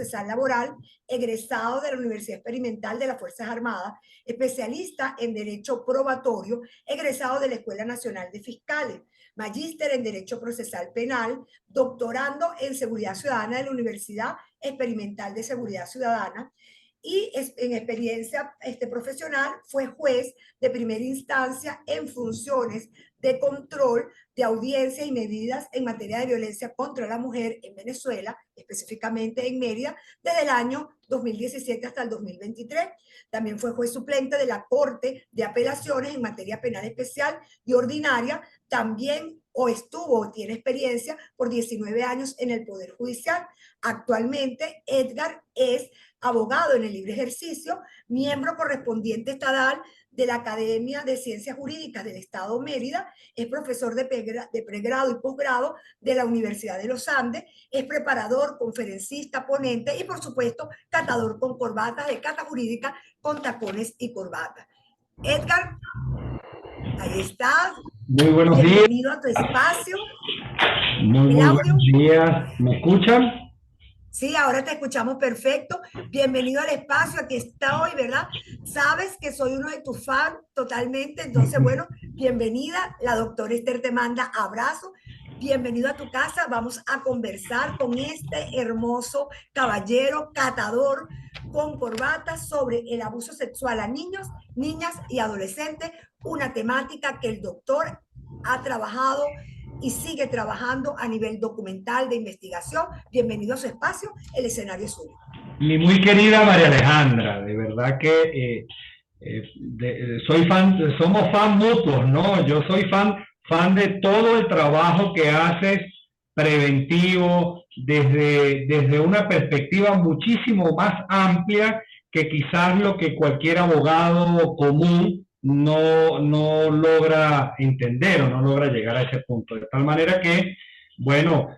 procesal laboral, egresado de la Universidad Experimental de las Fuerzas Armadas, especialista en Derecho Probatorio, egresado de la Escuela Nacional de Fiscales, magíster en Derecho Procesal Penal, doctorando en Seguridad Ciudadana de la Universidad Experimental de Seguridad Ciudadana, y en experiencia profesional fue juez de primera instancia en funciones de control de audiencias y medidas en materia de violencia contra la mujer en Venezuela, específicamente en Mérida, desde el año 2017 hasta el 2023. También fue juez suplente de la Corte de Apelaciones en materia penal especial y ordinaria. También tiene experiencia por 19 años en el Poder Judicial. Actualmente, Edgar es abogado en el libre ejercicio, miembro correspondiente estadal de la Academia de Ciencias Jurídicas del Estado Mérida, es profesor de pregrado y posgrado de la Universidad de los Andes, es preparador, conferencista, ponente y, por supuesto, catador con corbatas de cata jurídica con tacones y corbatas. Edgar, ahí estás. Muy buenos días. Bienvenido a tu espacio. Muy buenos días. ¿Me escuchan? Sí, ahora te escuchamos perfecto. Bienvenido al espacio, aquí estoy, ¿verdad? Sabes que soy uno de tus fans totalmente, entonces, bueno, bienvenida. La doctora Esther te manda abrazo. Bienvenido a tu casa. Vamos a conversar con este hermoso caballero, catador con corbata, sobre el abuso sexual a niños, niñas y adolescentes, una temática que el doctor ha trabajado y sigue trabajando a nivel documental de investigación. Bienvenido a su espacio, el escenario es suyo. Mi muy querida María Alejandra, de verdad que soy fan, somos fan mutuos, ¿no? Yo soy fan de todo el trabajo que haces preventivo desde una perspectiva muchísimo más amplia que quizás lo que cualquier abogado común no logra entender o no logra llegar a ese punto. De tal manera que, bueno,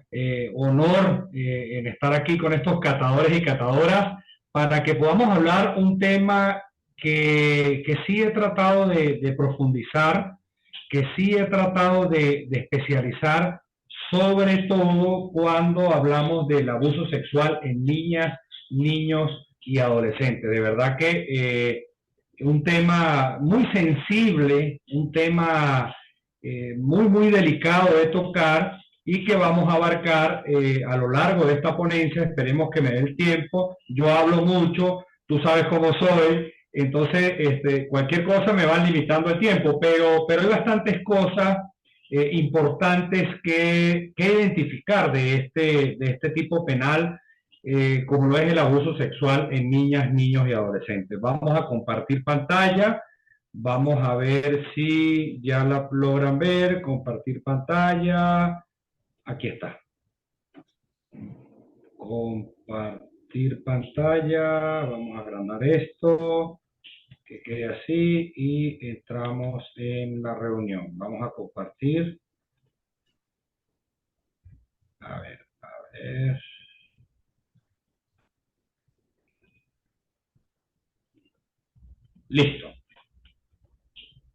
honor en estar aquí con estos catadores y catadoras para que podamos hablar un tema que sí he tratado de profundizar, que sí he tratado de especializar, sobre todo cuando hablamos del abuso sexual en niñas, niños y adolescentes. De verdad que un tema muy sensible, un tema muy delicado de tocar y que vamos a abarcar a lo largo de esta ponencia. Esperemos que me dé el tiempo. Yo hablo mucho, tú sabes cómo soy, entonces cualquier cosa me va limitando el tiempo, pero hay bastantes cosas importantes que identificar de este tipo penal, como lo es el abuso sexual en niñas, niños y adolescentes. Vamos a compartir pantalla. Vamos a ver si ya la logran ver. Compartir pantalla. Aquí está. Compartir pantalla. Vamos a agrandar esto, que quede así, y entramos en la reunión. Vamos a compartir. A ver. Listo.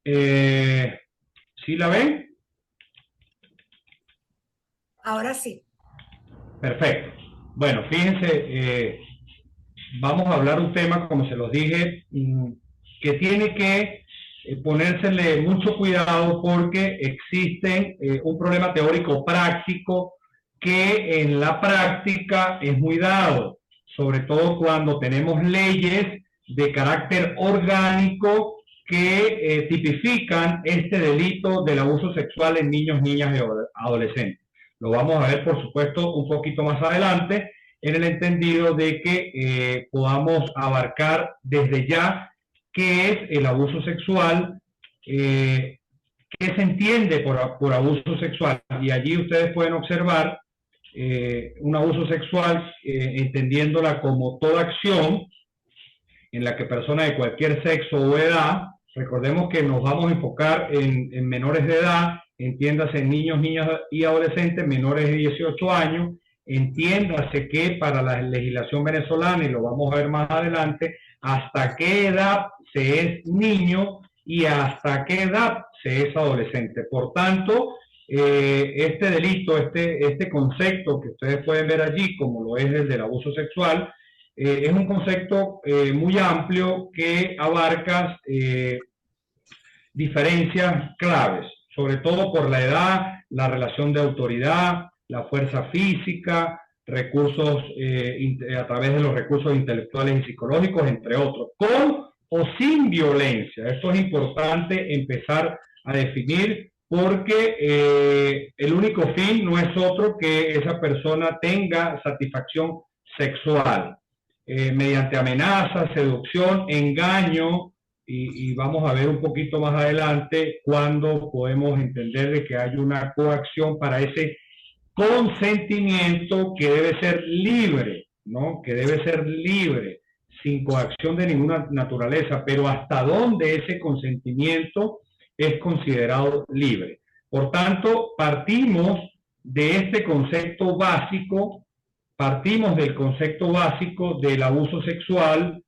¿Sí la ven? Ahora sí. Perfecto. Bueno, fíjense, vamos a hablar un tema, como se los dije, que tiene que ponérsele mucho cuidado porque existe un problema teórico práctico que en la práctica es muy dado, sobre todo cuando tenemos leyes de carácter orgánico que tipifican este delito del abuso sexual en niños, niñas y adolescentes. Lo vamos a ver, por supuesto, un poquito más adelante, en el entendido de que podamos abarcar desde ya qué es el abuso sexual, qué se entiende por abuso sexual. Y allí ustedes pueden observar un abuso sexual, entendiéndola como toda acción en la que personas de cualquier sexo o edad, recordemos que nos vamos a enfocar en menores de edad, entiéndase niños, niñas y adolescentes menores de 18 años, entiéndase que para la legislación venezolana, y lo vamos a ver más adelante, hasta qué edad se es niño y hasta qué edad se es adolescente. Por tanto, este delito, este concepto que ustedes pueden ver allí, como lo es el del abuso sexual, es un concepto muy amplio que abarca diferencias claves, sobre todo por la edad, la relación de autoridad, la fuerza física, recursos a través de los recursos intelectuales y psicológicos, entre otros, con o sin violencia. Esto es importante empezar a definir porque el único fin no es otro que esa persona tenga satisfacción sexual mediante amenaza, seducción, engaño, y vamos a ver un poquito más adelante cuando podemos entender de que hay una coacción para ese consentimiento que debe ser libre, ¿no? Que debe ser libre, sin coacción de ninguna naturaleza, pero hasta dónde ese consentimiento es considerado libre. Por tanto, partimos de este concepto básico, partimos del concepto básico del abuso sexual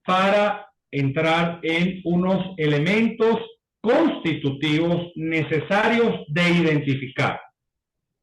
para entrar en unos elementos constitutivos necesarios de identificar.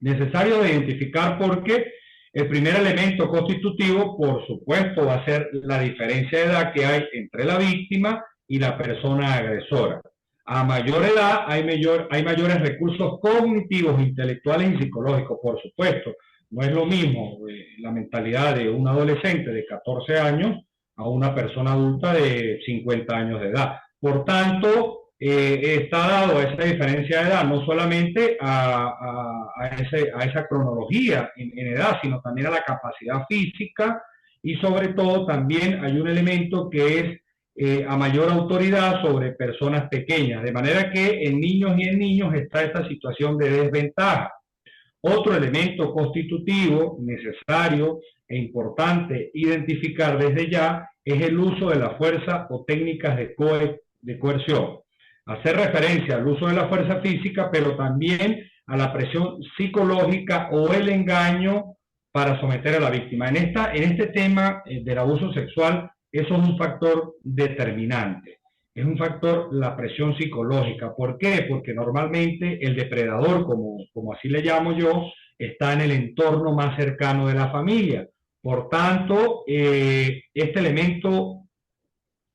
Necesario de identificar porque el primer elemento constitutivo, por supuesto, va a ser la diferencia de edad que hay entre la víctima y la persona agresora. A mayor edad hay mayores recursos cognitivos, intelectuales y psicológicos, por supuesto. No es lo mismo la mentalidad de un adolescente de 14 años a una persona adulta de 50 años de edad. Por tanto, está dado esa diferencia de edad, no solamente a esa cronología en edad, sino también a la capacidad física y sobre todo también hay un elemento que es a mayor autoridad sobre personas pequeñas, de manera que en niños y en niños está esta situación de desventaja. Otro elemento constitutivo necesario e importante identificar desde ya es el uso de la fuerza o técnicas de coerción. Hacer referencia al uso de la fuerza física, pero también a la presión psicológica o el engaño para someter a la víctima. En este tema del abuso sexual, eso es un factor determinante. Es un factor, la presión psicológica. ¿Por qué? Porque normalmente el depredador, como así le llamo yo, está en el entorno más cercano de la familia. Por tanto, este elemento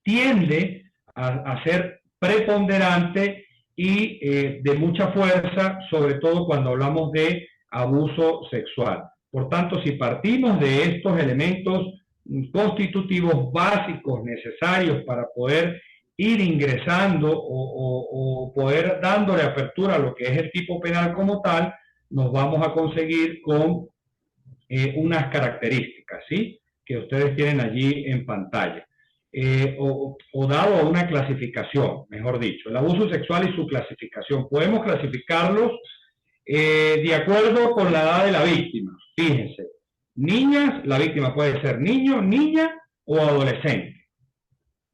tiende a ser preponderante y de mucha fuerza, sobre todo cuando hablamos de abuso sexual. Por tanto, si partimos de estos elementos constitutivos básicos necesarios para poder ir ingresando o poder dándole apertura a lo que es el tipo penal como tal, nos vamos a conseguir con unas características, ¿sí? Que ustedes tienen allí en pantalla. O dado a una clasificación, mejor dicho, el abuso sexual y su clasificación. Podemos clasificarlos de acuerdo con la edad de la víctima. Fíjense, niñas, la víctima puede ser niño, niña o adolescente.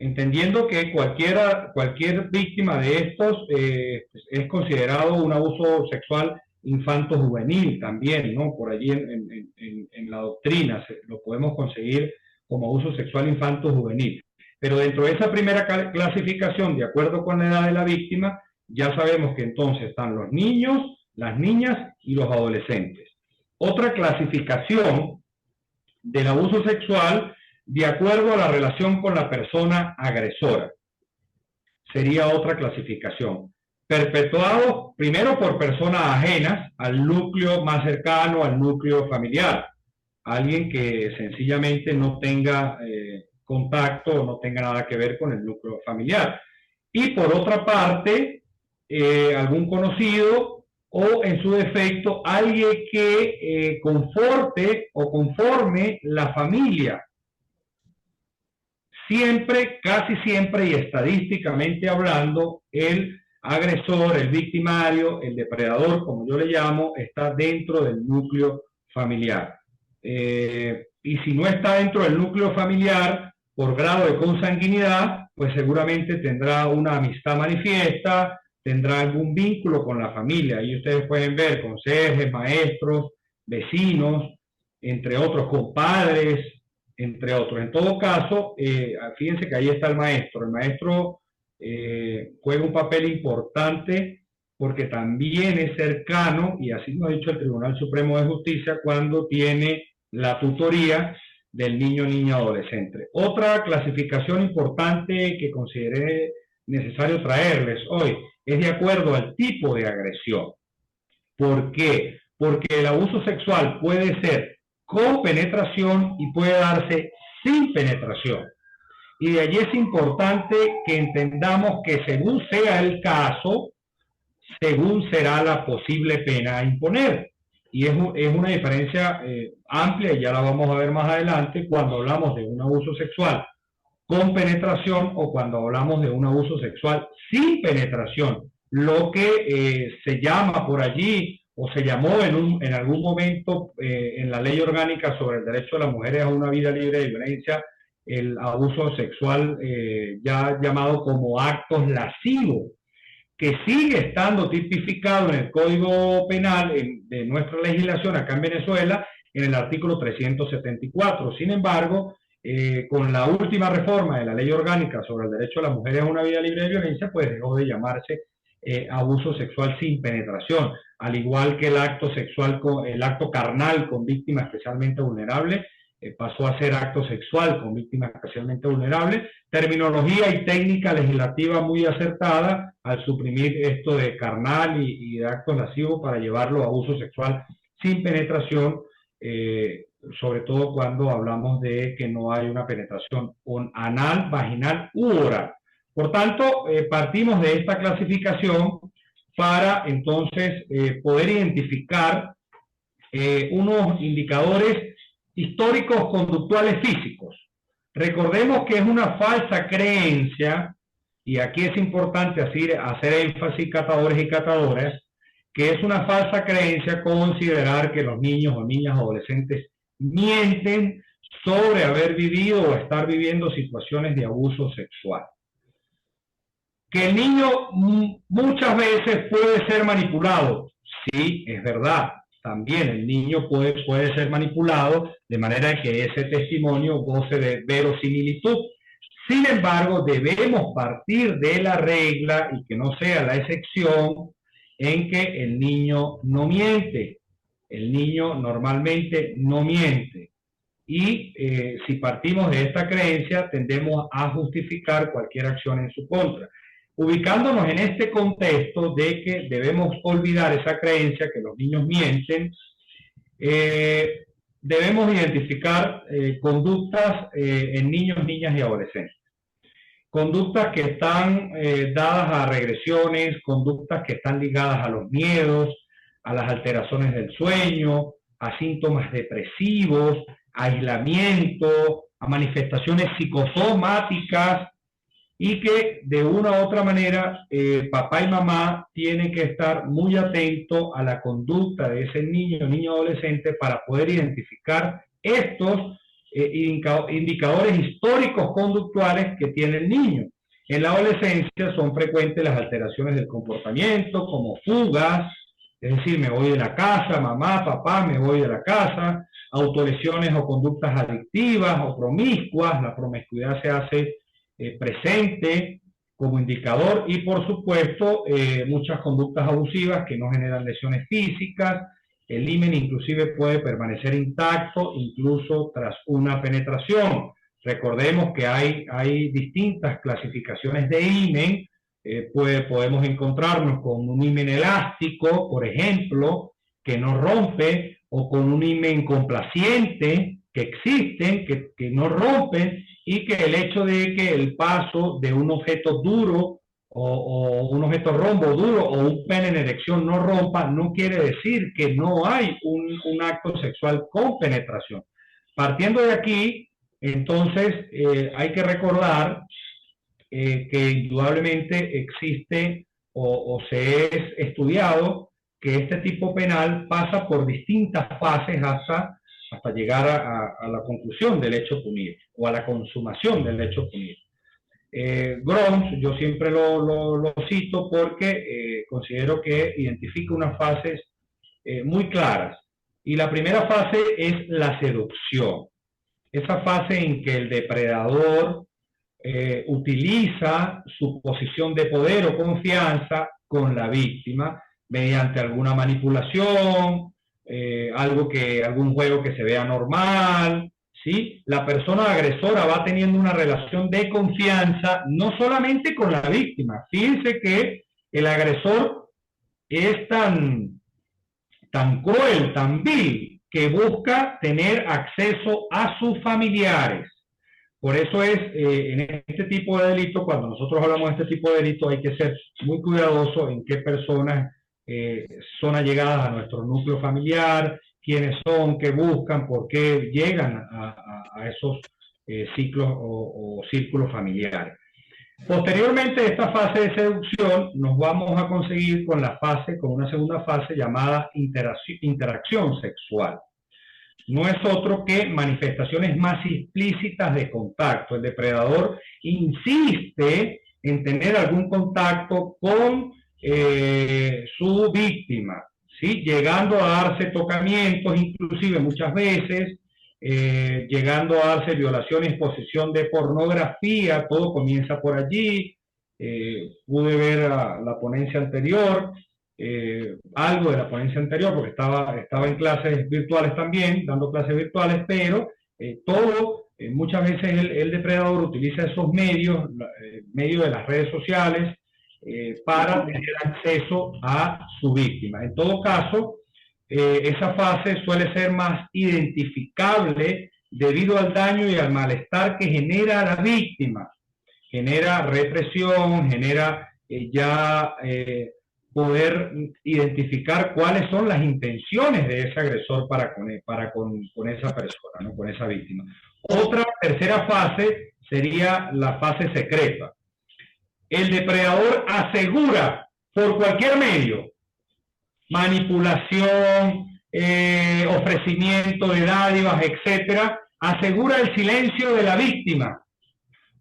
Entendiendo que cualquier víctima de estos es considerado un abuso sexual infanto-juvenil también, ¿no? Por allí en la doctrina lo podemos conseguir como abuso sexual infanto-juvenil. Pero dentro de esa primera clasificación, de acuerdo con la edad de la víctima, ya sabemos que entonces están los niños, las niñas y los adolescentes. Otra clasificación del abuso sexual de acuerdo a la relación con la persona agresora. Sería otra clasificación. Perpetuado primero por personas ajenas al núcleo más cercano, al núcleo familiar. Alguien que sencillamente no tenga contacto o no tenga nada que ver con el núcleo familiar. Y por otra parte, algún conocido o en su defecto alguien que conforte o conforme la familia. Siempre, casi siempre y estadísticamente hablando, el agresor, el victimario, el depredador, como yo le llamo, está dentro del núcleo familiar. Y si no está dentro del núcleo familiar, por grado de consanguinidad, pues seguramente tendrá una amistad manifiesta, tendrá algún vínculo con la familia. Y ustedes pueden ver conserjes, maestros, vecinos, entre otros, compadres, entre otros. En todo caso, fíjense que ahí está el maestro. El maestro juega un papel importante porque también es cercano, y así lo ha dicho el Tribunal Supremo de Justicia, cuando tiene la tutoría del niño, niña, adolescente. Otra clasificación importante que consideré necesario traerles hoy es de acuerdo al tipo de agresión. ¿Por qué? Porque el abuso sexual puede ser con penetración y puede darse sin penetración. Y de allí es importante que entendamos que según sea el caso, según será la posible pena a imponer. Y es una diferencia amplia, y ya la vamos a ver más adelante, cuando hablamos de un abuso sexual con penetración o cuando hablamos de un abuso sexual sin penetración. Lo que se llama por allí o se llamó en algún momento en la ley orgánica sobre el derecho de las mujeres a una vida libre de violencia, el abuso sexual ya llamado como actos lascivos, que sigue estando tipificado en el Código Penal de nuestra legislación acá en Venezuela, en el artículo 374. Sin embargo, con la última reforma de la ley orgánica sobre el derecho de las mujeres a una vida libre de violencia, pues dejó de llamarse abuso sexual sin penetración, al igual que el acto sexual, el acto carnal con víctima especialmente vulnerable, pasó a ser acto sexual con víctimas especialmente vulnerables. Terminología y técnica legislativa muy acertada al suprimir esto de carnal y de actos lascivos para llevarlo a abuso sexual sin penetración, sobre todo cuando hablamos de que no hay una penetración anal, vaginal u oral. Por tanto, partimos de esta clasificación para entonces poder identificar unos indicadores históricos conductuales físicos. Recordemos que es una falsa creencia, y aquí es importante hacer énfasis, catadores y catadoras, que es una falsa creencia considerar que los niños o niñas adolescentes mienten sobre haber vivido o estar viviendo situaciones de abuso sexual. Que el niño muchas veces puede ser manipulado, sí, es verdad. También el niño puede ser manipulado de manera que ese testimonio goce de verosimilitud. Sin embargo, debemos partir de la regla y que no sea la excepción en que el niño no miente. El niño normalmente no miente. Y si partimos de esta creencia, tendemos a justificar cualquier acción en su contra. Ubicándonos en este contexto de que debemos olvidar esa creencia que los niños mienten, debemos identificar conductas en niños, niñas y adolescentes. Conductas que están dadas a regresiones, conductas que están ligadas a los miedos, a las alteraciones del sueño, a síntomas depresivos, a aislamiento, a manifestaciones psicosomáticas, y que de una u otra manera papá y mamá tienen que estar muy atentos a la conducta de ese niño o niño adolescente para poder identificar estos indicadores históricos conductuales que tiene el niño. En la adolescencia son frecuentes las alteraciones del comportamiento, como fugas, es decir, me voy de la casa, mamá, papá, me voy de la casa, autolesiones o conductas adictivas o promiscuas. La promiscuidad se hace presente como indicador, y por supuesto muchas conductas abusivas que no generan lesiones físicas. El himen inclusive puede permanecer intacto incluso tras una penetración. Recordemos que hay distintas clasificaciones de himen. Podemos encontrarnos con un himen elástico, por ejemplo, que no rompe, o con un himen complaciente, que existen, que no rompen, y que el hecho de que el paso de un objeto duro o un objeto rombo duro o un pene en erección no rompa, no quiere decir que no hay un acto sexual con penetración. Partiendo de aquí, entonces, hay que recordar que indudablemente existe o se es estudiado que este tipo penal pasa por distintas fases hasta llegar a la conclusión del hecho punible o a la consumación del hecho punible. Grons, yo siempre lo cito porque considero que identifica unas fases muy claras. Y la primera fase es la seducción. Esa fase en que el depredador utiliza su posición de poder o confianza con la víctima mediante alguna manipulación, algún juego que se vea normal, ¿sí? La persona agresora va teniendo una relación de confianza no solamente con la víctima. Fíjense que el agresor es tan cruel, tan vil, que busca tener acceso a sus familiares. Por eso es, en este tipo de delito, cuando nosotros hablamos de este tipo de delito, hay que ser muy cuidadoso en qué personas son allegadas a nuestro núcleo familiar, quiénes son, qué buscan, por qué llegan a esos ciclos o círculos familiares. Posteriormente a esta fase de seducción, nos vamos a conseguir con una segunda fase llamada interacción sexual. No es otro que manifestaciones más explícitas de contacto. El depredador insiste en tener algún contacto con su víctima, ¿sí? Llegando a darse tocamientos, inclusive muchas veces, llegando a darse violaciones, posesión de pornografía. Todo comienza por allí. Pude ver la ponencia anterior, algo de la ponencia anterior, porque estaba en clases virtuales también, dando clases virtuales, pero muchas veces el depredador utiliza esos medios de las redes sociales, para tener acceso a su víctima. En todo caso, esa fase suele ser más identificable debido al daño y al malestar que genera la víctima. Genera represión, genera poder identificar cuáles son las intenciones de ese agresor para con esa persona, ¿no? Con esa víctima. Otra tercera fase sería la fase secreta. El depredador asegura por cualquier medio, manipulación, ofrecimiento de dádivas, etcétera, asegura el silencio de la víctima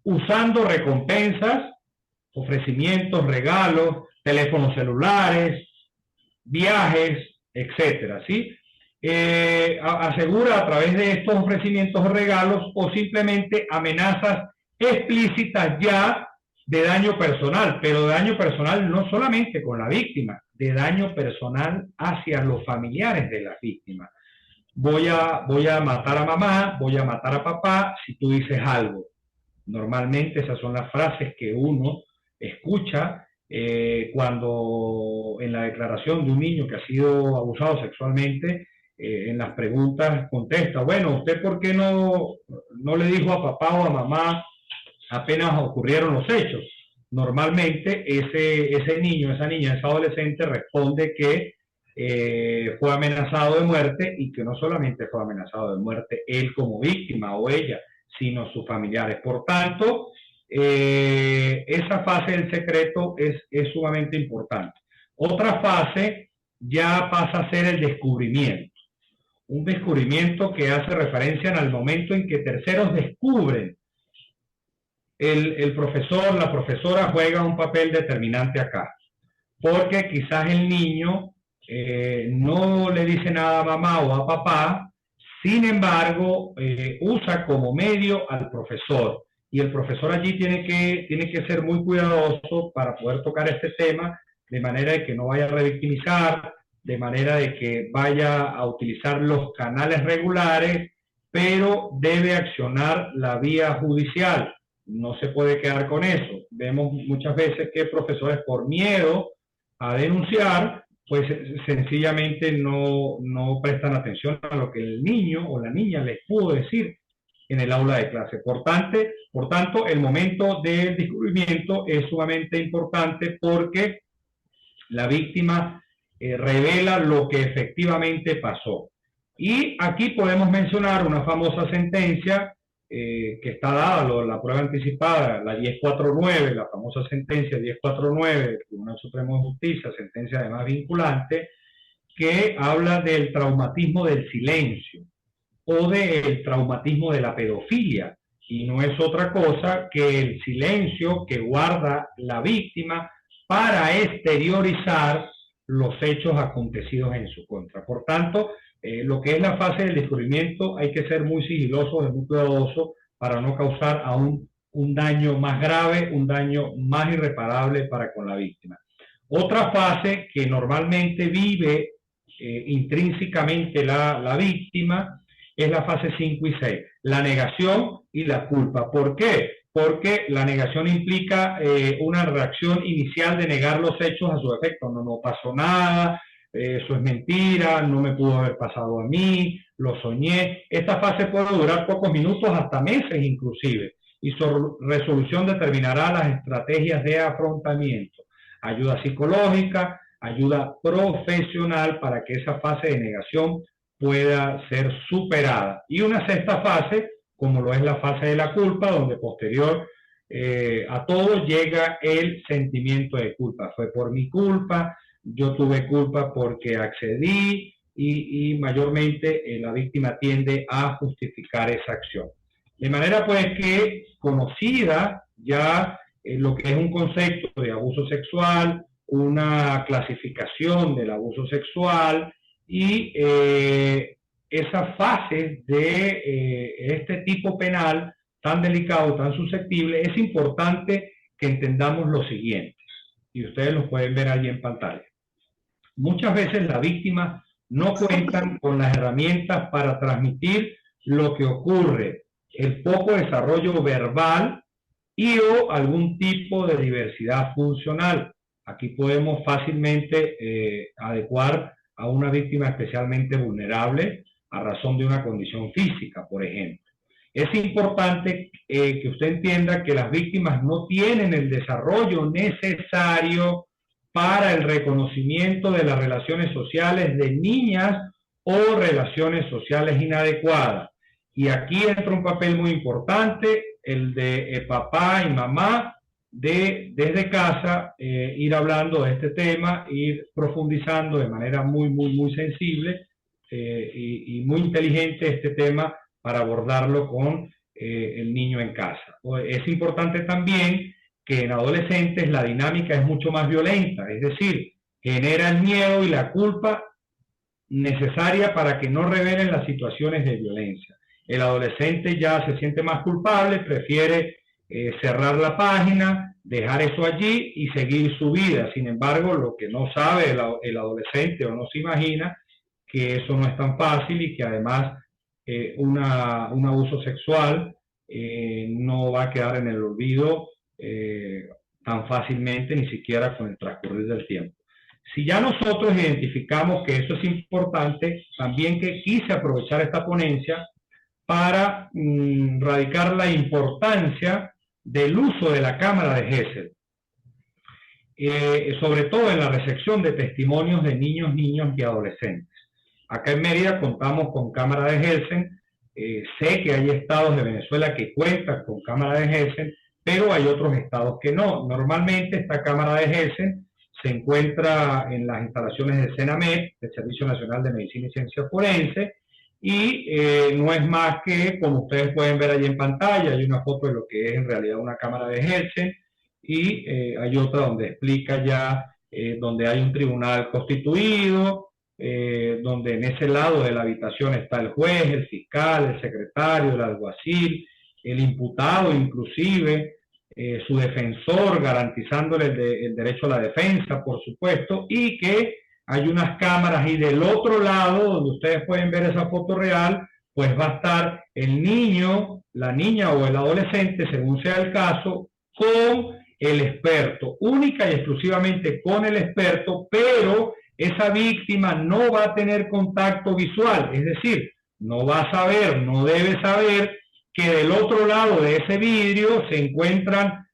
usando recompensas, ofrecimientos, regalos, teléfonos celulares, viajes, etcétera, ¿sí? Asegura a través de estos ofrecimientos o regalos, o simplemente amenazas explícitas ya de daño personal, pero de daño personal no solamente con la víctima, de daño personal hacia los familiares de la víctima. Voy a matar a mamá, voy a matar a papá si tú dices algo. Normalmente esas son las frases que uno escucha cuando en la declaración de un niño que ha sido abusado sexualmente, en las preguntas contesta: bueno, ¿usted por qué no le dijo a papá o a mamá apenas ocurrieron los hechos? Normalmente ese niño, esa niña, ese adolescente responde que fue amenazado de muerte, y que no solamente fue amenazado de muerte él como víctima o ella, sino sus familiares. Por tanto, esa fase del secreto es sumamente importante. Otra fase ya pasa a ser el descubrimiento. Un descubrimiento que hace referencia al momento en que terceros descubren. El profesor, la profesora juega un papel determinante acá, porque quizás el niño no le dice nada a mamá o a papá, sin embargo usa como medio al profesor, y el profesor allí tiene que ser muy cuidadoso para poder tocar este tema, de manera de que no vaya a revictimizar, de manera de que vaya a utilizar los canales regulares, pero debe accionar la vía judicial. No se puede quedar con eso. Vemos muchas veces que profesores, por miedo a denunciar, pues sencillamente no prestan atención a lo que el niño o la niña les pudo decir en el aula de clase. Por tanto, el momento del descubrimiento es sumamente importante, porque la víctima revela lo que efectivamente pasó. Y aquí podemos mencionar una famosa sentencia que está dada, la prueba anticipada, la 1049, la famosa sentencia 1049 del Tribunal Supremo de Justicia, sentencia además vinculante, que habla del traumatismo del silencio o del traumatismo de la pedofilia, y no es otra cosa que el silencio que guarda la víctima para exteriorizar los hechos acontecidos en su contra. Por tanto, lo que es la fase del descubrimiento, hay que ser muy sigiloso, muy cuidadoso, para no causar aún un daño más grave, un daño más irreparable para con la víctima. Otra fase que normalmente vive intrínsecamente la víctima es la fase 5 y 6, la negación y la culpa. ¿Por qué? Porque la negación implica una reacción inicial de negar los hechos a su efecto. No pasó nada, eso es mentira, no me pudo haber pasado a mí, lo soñé. Esta fase puede durar pocos minutos, hasta meses inclusive, y su resolución determinará las estrategias de afrontamiento, ayuda psicológica, ayuda profesional para que esa fase de negación pueda ser superada. Y una sexta fase, como lo es la fase de la culpa, donde posterior a todo llega el sentimiento de culpa. Fue por mi culpa, yo tuve culpa porque accedí y mayormente la víctima tiende a justificar esa acción. De manera pues que conocida ya lo que es un concepto de abuso sexual, una clasificación del abuso sexual y esa fase de este tipo penal tan delicado, tan susceptible, es importante que entendamos lo siguiente, y ustedes lo pueden ver allí en pantalla. Muchas veces las víctimas no cuentan con las herramientas para transmitir lo que ocurre, el poco desarrollo verbal y o algún tipo de diversidad funcional. Aquí podemos fácilmente adecuar a una víctima especialmente vulnerable a razón de una condición física, por ejemplo. Es importante que usted entienda que las víctimas no tienen el desarrollo necesario para el reconocimiento de las relaciones sociales de niñas o relaciones sociales inadecuadas. Y aquí entra un papel muy importante, el de papá y mamá, desde casa, ir hablando de este tema, ir profundizando de manera muy sensible y muy inteligente este tema para abordarlo con el niño en casa. Es importante también que en adolescentes la dinámica es mucho más violenta, es decir, genera el miedo y la culpa necesaria para que no revelen las situaciones de violencia. El adolescente ya se siente más culpable, prefiere cerrar la página, dejar eso allí y seguir su vida. Sin embargo, lo que no sabe el adolescente o no se imagina que eso no es tan fácil y que además un abuso sexual no va a quedar en el olvido tan fácilmente, ni siquiera con el transcurrir del tiempo. Si ya nosotros identificamos que eso es importante, también que quise aprovechar esta ponencia para radicar la importancia del uso de la cámara de Gesell, sobre todo en la recepción de testimonios de niños y adolescentes. Acá en Mérida contamos con cámara de Gesell, sé que hay estados de Venezuela que cuentan con cámara de Gesell, pero hay otros estados que no. Normalmente esta cámara de Gesell se encuentra en las instalaciones de Senamed, del Servicio Nacional de Medicina y Ciencia Forense, y no es más que, como ustedes pueden ver allí en pantalla, hay una foto de lo que es en realidad una cámara de Gesell, y hay otra donde explica ya, donde hay un tribunal constituido, donde en ese lado de la habitación está el juez, el fiscal, el secretario, el alguacil, el imputado inclusive, su defensor, garantizándole el derecho a la defensa, por supuesto, y que hay unas cámaras y del otro lado, donde ustedes pueden ver esa foto real, pues va a estar el niño, la niña o el adolescente, según sea el caso, con el experto, única y exclusivamente con el experto, pero esa víctima no va a tener contacto visual, es decir, no va a saber, no debe saber que del otro lado de ese vidrio se encuentran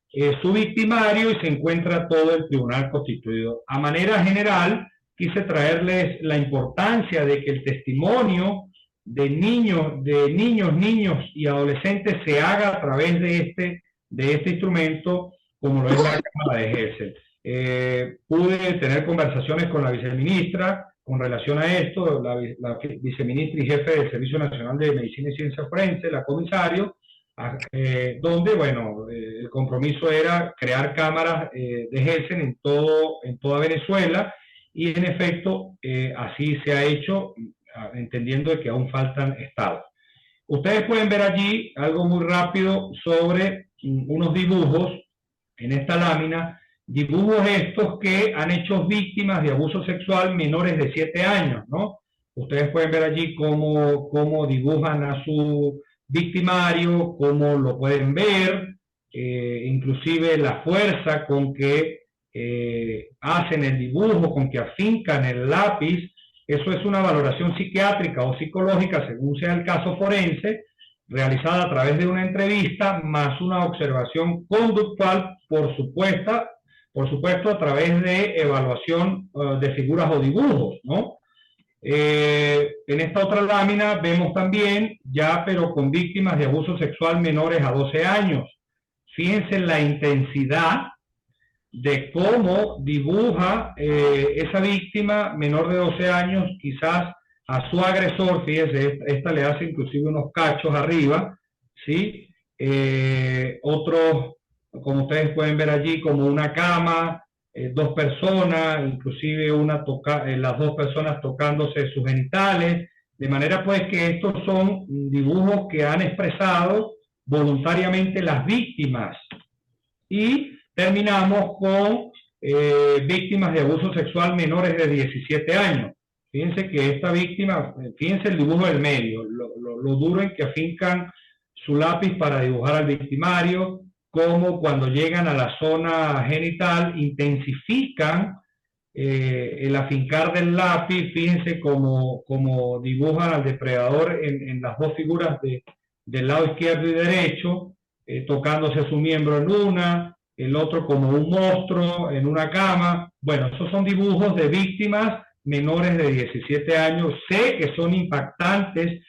su victimario y se encuentra todo el tribunal constituido. A manera general, quise traerles la importancia de que el testimonio de niños y adolescentes se haga a través de este instrumento, como lo es la cámara de Gesell. Pude tener conversaciones con la viceministra con relación a esto, la viceministra y jefe del Servicio Nacional de Medicina y Ciencia Forense, la comisario, donde, bueno, el compromiso era crear cámaras de Gesell en toda Venezuela, y en efecto así se ha hecho, entendiendo de que aún faltan estados. Ustedes pueden ver allí algo muy rápido sobre unos dibujos en esta lámina dibujos estos que han hecho víctimas de abuso sexual menores de 7 años, ¿no? Ustedes pueden ver allí cómo dibujan a su victimario, cómo lo pueden ver, inclusive la fuerza con que hacen el dibujo, con que afincan el lápiz. Eso es una valoración psiquiátrica o psicológica, según sea el caso forense, realizada a través de una entrevista, más una observación conductual, por supuesto a través de evaluación de figuras o dibujos, ¿no? En esta otra lámina vemos también, ya pero con víctimas de abuso sexual menores a 12 años. Fíjense la intensidad de cómo dibuja esa víctima menor de 12 años, quizás a su agresor. Fíjense, esta le hace inclusive unos cachos arriba, ¿sí? Otros, como ustedes pueden ver allí, como una cama, dos personas, inclusive las dos personas tocándose sus genitales, de manera pues que estos son dibujos que han expresado voluntariamente las víctimas. Y terminamos con víctimas de abuso sexual menores de 17 años. Fíjense que esta víctima, fíjense el dibujo del medio, lo duro en que afincan su lápiz para dibujar al victimario, como cuando llegan a la zona genital intensifican el afincar del lápiz. Fíjense cómo dibujan al depredador en las dos figuras del lado izquierdo y derecho, tocándose su miembro en una, el otro como un monstruo en una cama. Bueno, esos son dibujos de víctimas menores de 17 años. Sé que son impactantes,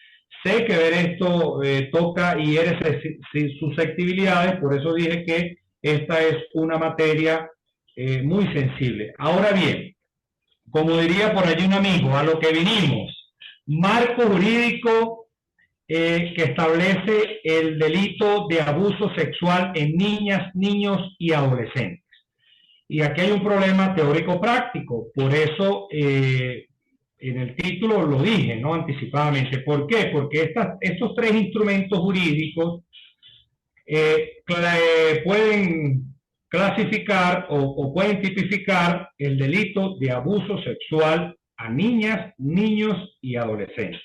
sé que ver esto toca y hiere susceptibilidades, por eso dije que esta es una materia muy sensible. Ahora bien, como diría por allí un amigo, a lo que vinimos, marco jurídico que establece el delito de abuso sexual en niñas, niños y adolescentes. Y aquí hay un problema teórico-práctico, por eso en el título lo dije, ¿no? Anticipadamente. ¿Por qué? Porque estos tres instrumentos jurídicos pueden clasificar o pueden tipificar el delito de abuso sexual a niñas, niños y adolescentes,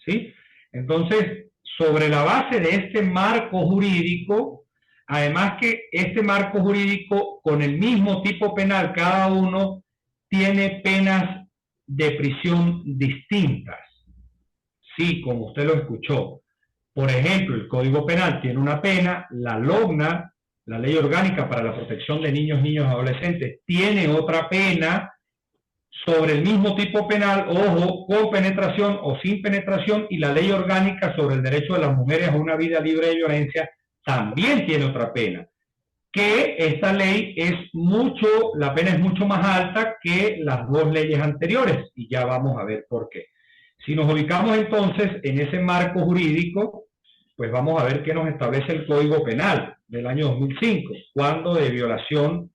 ¿sí? Entonces, sobre la base de este marco jurídico, además que este marco jurídico con el mismo tipo penal, cada uno tiene penas de prisión distintas. Sí, como usted lo escuchó. Por ejemplo, el Código Penal tiene una pena, la LOGNA, la Ley Orgánica para la Protección de Niños, Niños y Adolescentes, tiene otra pena sobre el mismo tipo penal, ojo, con penetración o sin penetración, y la Ley Orgánica sobre el derecho de las mujeres a una vida libre de violencia también tiene otra pena. Que esta ley la pena es mucho más alta que las dos leyes anteriores, y ya vamos a ver por qué. Si nos ubicamos entonces en ese marco jurídico, pues vamos a ver qué nos establece el Código Penal del año 2005, cuando de violación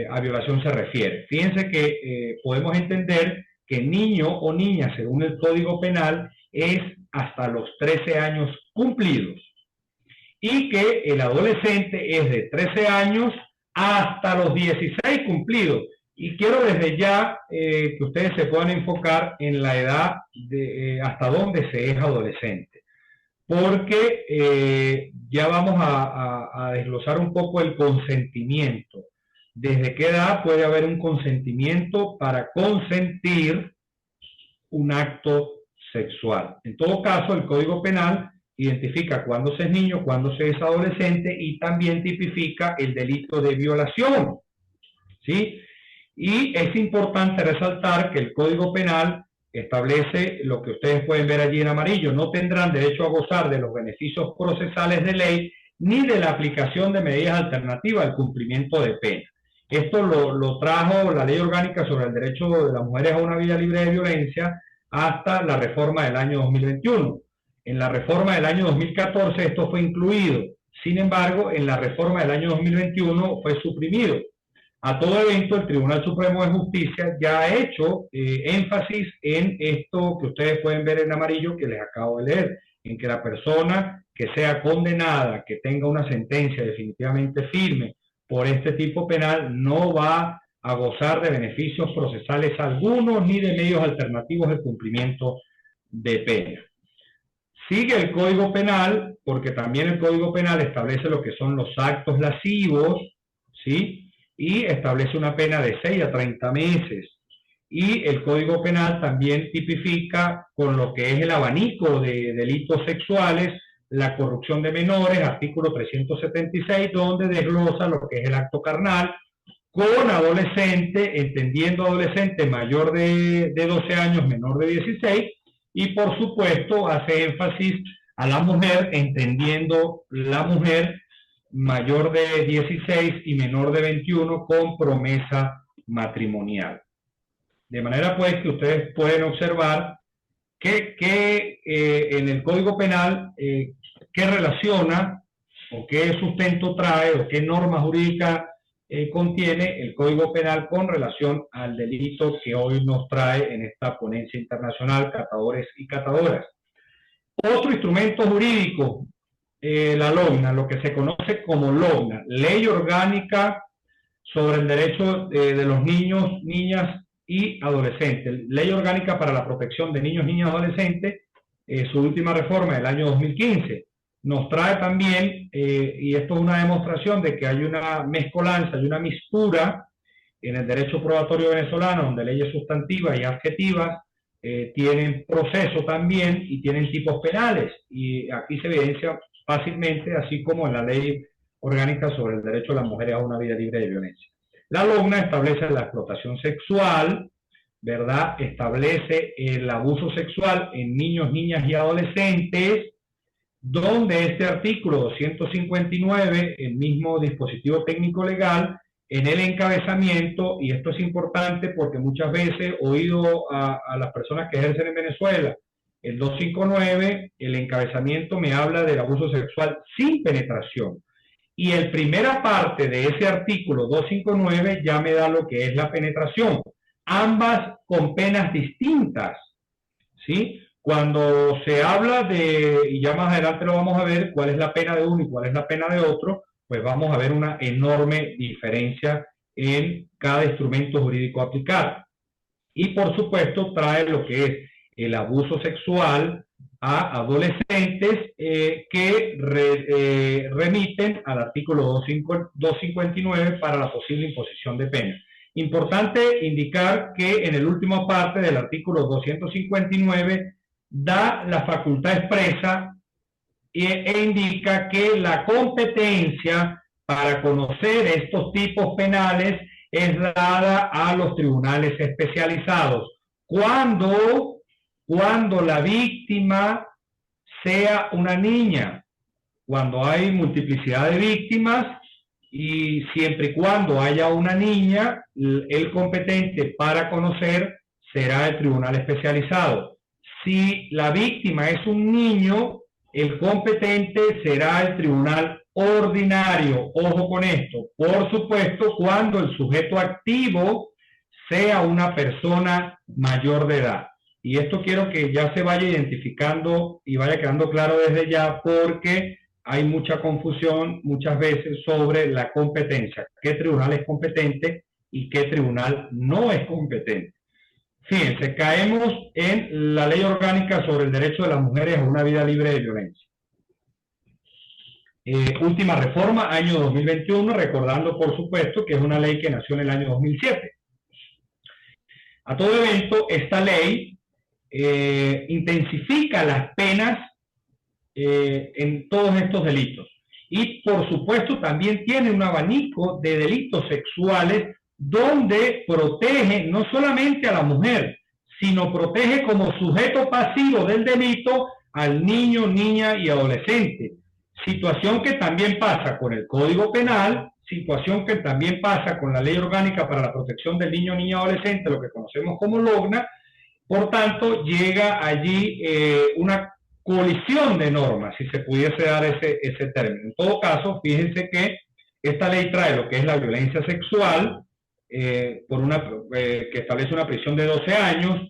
a violación se refiere. Fíjense que podemos entender que niño o niña, según el Código Penal, es hasta los 13 años cumplidos, y que el adolescente es de 13 años hasta los 16 cumplidos. Y quiero desde ya que ustedes se puedan enfocar en la edad hasta donde se es adolescente, porque ya vamos a desglosar un poco el consentimiento. ¿Desde qué edad puede haber un consentimiento para consentir un acto sexual? En todo caso, el Código Penal identifica cuándo se es niño, cuándo se es adolescente, y también tipifica el delito de violación, ¿sí? Y es importante resaltar que el Código Penal establece lo que ustedes pueden ver allí en amarillo: no tendrán derecho a gozar de los beneficios procesales de ley ni de la aplicación de medidas alternativas al cumplimiento de pena. Esto lo trajo la Ley Orgánica sobre el derecho de las mujeres a una vida libre de violencia hasta la reforma del año 2021. En la reforma del año 2014 esto fue incluido. Sin embargo, en la reforma del año 2021 fue suprimido. A todo evento, el Tribunal Supremo de Justicia ya ha hecho énfasis en esto que ustedes pueden ver en amarillo que les acabo de leer, en que la persona que sea condenada, que tenga una sentencia definitivamente firme por este tipo penal no va a gozar de beneficios procesales algunos ni de medios alternativos de cumplimiento de pena. Sigue el Código Penal, porque también el Código Penal establece lo que son los actos lascivos, ¿sí? Y establece una pena de 6 a 30 meses. Y el Código Penal también tipifica con lo que es el abanico de delitos sexuales, la corrupción de menores, artículo 376, donde desglosa lo que es el acto carnal, con adolescente, entendiendo adolescente mayor de 12 años, menor de 16, y por supuesto hace énfasis a la mujer, entendiendo la mujer mayor de 16 y menor de 21 con promesa matrimonial. De manera pues que ustedes pueden observar que en el Código Penal, qué relaciona o qué sustento trae o qué norma jurídica contiene el Código Penal con relación al delito que hoy nos trae en esta ponencia internacional, catadores y catadoras. Otro instrumento jurídico, la LOGNA, lo que se conoce como LOGNA, Ley Orgánica sobre el Derecho de los Niños, Niñas y Adolescentes, Ley Orgánica para la Protección de Niños, Niñas y Adolescentes, su última reforma del año 2015. Nos trae también, y esto es una demostración de que hay una mezcolanza, hay una mistura en el derecho probatorio venezolano, donde leyes sustantivas y adjetivas tienen proceso también y tienen tipos penales. Y aquí se evidencia fácilmente, así como en la Ley Orgánica sobre el Derecho de las Mujeres a una Vida Libre de Violencia. La LOGNA establece la explotación sexual, ¿verdad? Establece el abuso sexual en niños, niñas y adolescentes, donde este artículo 259, el mismo dispositivo técnico legal, en el encabezamiento, y esto es importante porque muchas veces he oído a las personas que ejercen en Venezuela, el 259, el encabezamiento me habla del abuso sexual sin penetración. Y el primera parte de ese artículo 259 ya me da lo que es la penetración, ambas con penas distintas, ¿sí? Cuando se habla de, y ya más adelante lo vamos a ver, cuál es la pena de uno y cuál es la pena de otro, pues vamos a ver una enorme diferencia en cada instrumento jurídico a aplicar. Y por supuesto trae lo que es el abuso sexual a adolescentes que remiten al artículo 259 para la posible imposición de pena. Importante indicar que en el último parte del artículo 259 da la facultad expresa e indica que la competencia para conocer estos tipos penales es dada a los tribunales especializados. Cuando la víctima sea una niña, cuando hay multiplicidad de víctimas y siempre y cuando haya una niña, el competente para conocer será el tribunal especializado. Si la víctima es un niño, el competente será el tribunal ordinario. Ojo con esto. Por supuesto, cuando el sujeto activo sea una persona mayor de edad. Y esto quiero que ya se vaya identificando y vaya quedando claro desde ya, porque hay mucha confusión muchas veces sobre la competencia. ¿Qué tribunal es competente y qué tribunal no es competente? Fíjense, caemos en la Ley Orgánica sobre el Derecho de las Mujeres a una Vida Libre de Violencia. Última reforma, año 2021, recordando por supuesto que es una ley que nació en el año 2007. A todo evento, esta ley intensifica las penas en todos estos delitos. Y por supuesto también tiene un abanico de delitos sexuales donde protege no solamente a la mujer, sino protege como sujeto pasivo del delito al niño, niña y adolescente. Situación que también pasa con el Código Penal, situación que también pasa con la Ley Orgánica para la Protección del Niño, Niña y Adolescente, lo que conocemos como LOGNA. Por tanto, llega allí una colisión de normas, si se pudiese dar ese término. En todo caso, fíjense que esta ley trae lo que es la violencia sexual, que establece una prisión de 12 años.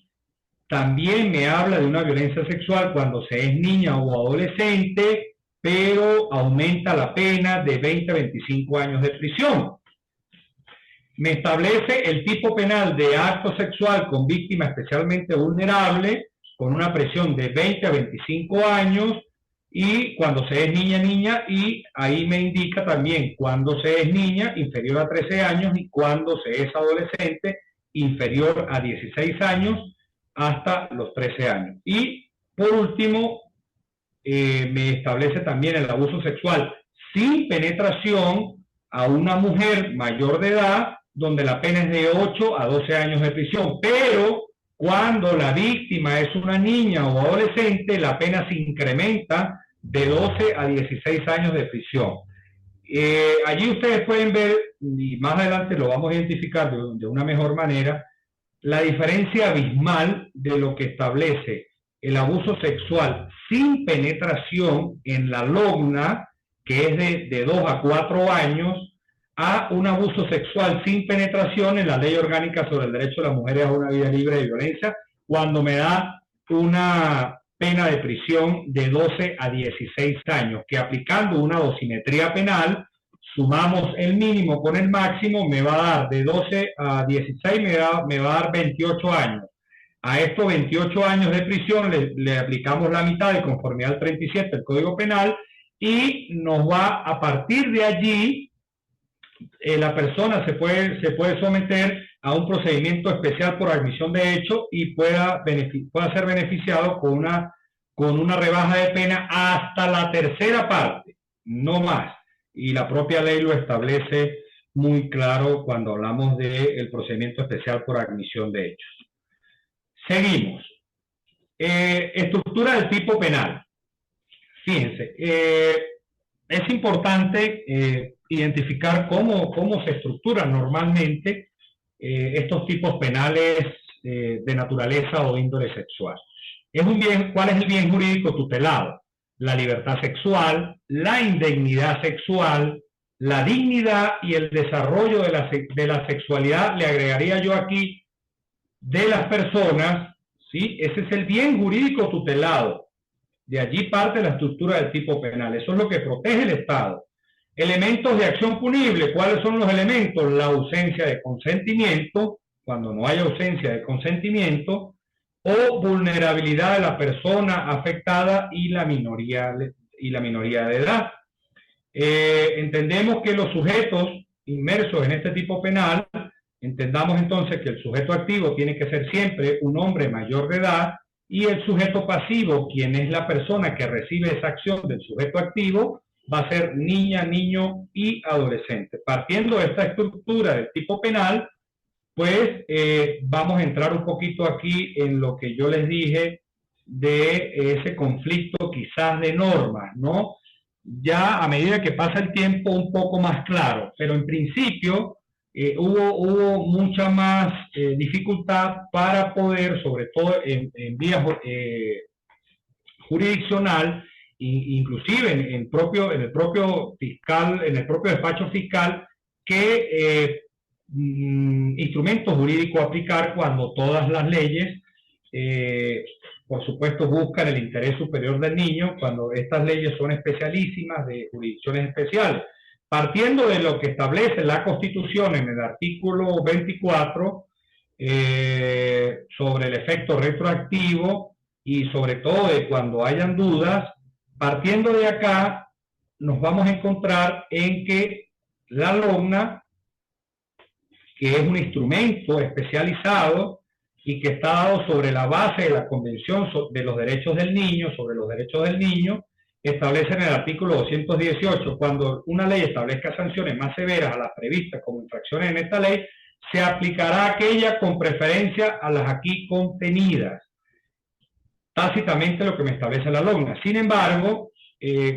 También me habla de una violencia sexual cuando se es niña o adolescente, pero aumenta la pena de 20 a 25 años de prisión. Me establece el tipo penal de acto sexual con víctima especialmente vulnerable, con una prisión de 20 a 25 años, y cuando se es niña, niña, y ahí me indica también cuando se es niña, inferior a 13 años, y cuando se es adolescente, inferior a 16 años, hasta los 13 años. Y por último, me establece también el abuso sexual sin penetración a una mujer mayor de edad, donde la pena es de 8 a 12 años de prisión, pero cuando la víctima es una niña o adolescente, la pena se incrementa de 12 a 16 años de prisión. Allí ustedes pueden ver, y más adelante lo vamos a identificar de una mejor manera, la diferencia abismal de lo que establece el abuso sexual sin penetración en la LOGNA, que es de 2 a 4 años, a un abuso sexual sin penetración en la Ley Orgánica sobre el Derecho de las Mujeres a una Vida Libre de Violencia, cuando me da una pena de prisión de 12 a 16 años, que aplicando una dosimetría penal, sumamos el mínimo con el máximo, me va a dar de 12 a 16, me va a dar 28 años. A estos 28 años de prisión le aplicamos la mitad de conformidad al 37 del Código Penal, y nos va a partir de allí, la persona se puede someter a un procedimiento especial por admisión de hecho y pueda ser beneficiado con una rebaja de pena hasta la tercera parte, no más. Y la propia ley lo establece muy claro cuando hablamos del procedimiento especial por admisión de hechos. Seguimos. Estructura del tipo penal. Fíjense, es importante identificar cómo se estructuran normalmente estos tipos penales de naturaleza o índole sexual. ¿Cuál es el bien jurídico tutelado? La libertad sexual, la indemnidad sexual, la dignidad y el desarrollo de la sexualidad, le agregaría yo aquí, de las personas, ¿sí? Ese es el bien jurídico tutelado. De allí parte la estructura del tipo penal. Eso es lo que protege el Estado. Elementos de acción punible. ¿Cuáles son los elementos? La ausencia de consentimiento, cuando no hay ausencia de consentimiento, o vulnerabilidad de la persona afectada y la minoría de edad. Entendemos que los sujetos inmersos en este tipo penal, entendamos entonces que el sujeto activo tiene que ser siempre un hombre mayor de edad, y el sujeto pasivo, quien es la persona que recibe esa acción del sujeto activo, va a ser niña, niño y adolescente. Partiendo de esta estructura del tipo penal, pues vamos a entrar un poquito aquí en lo que yo les dije de ese conflicto quizás de normas, ¿no? Ya a medida que pasa el tiempo un poco más claro, pero en principio hubo mucha más dificultad para poder, sobre todo en vía jurisdiccional, inclusive en el propio despacho fiscal, que instrumentos jurídicos aplicar cuando todas las leyes, por supuesto, buscan el interés superior del niño, cuando estas leyes son especialísimas, de jurisdicciones especiales. Partiendo de lo que establece la Constitución en el artículo 24 sobre el efecto retroactivo, y sobre todo de cuando hayan dudas, partiendo de acá nos vamos a encontrar en que la LOGNA, que es un instrumento especializado y que está dado sobre la base de la Convención de los Derechos del Niño, sobre los derechos del niño, establece en el artículo 218, cuando una ley establezca sanciones más severas a las previstas como infracciones en esta ley, se aplicará aquella con preferencia a las aquí contenidas. Tácitamente lo que me establece la LOGNA. Sin embargo,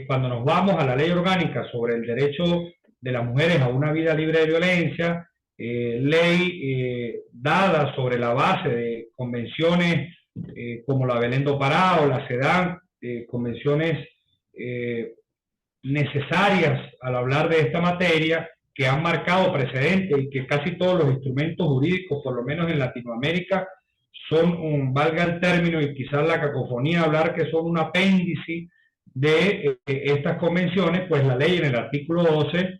cuando nos vamos a la ley orgánica sobre el derecho de las mujeres a una vida libre de violencia, ley dada sobre la base de convenciones como la Belén do Pará o la CEDAW, convenciones necesarias al hablar de esta materia, que han marcado precedentes y que casi todos los instrumentos jurídicos, por lo menos en Latinoamérica, son valga el término y quizás la cacofonía hablar que son un apéndice de estas convenciones, pues la ley en el artículo 12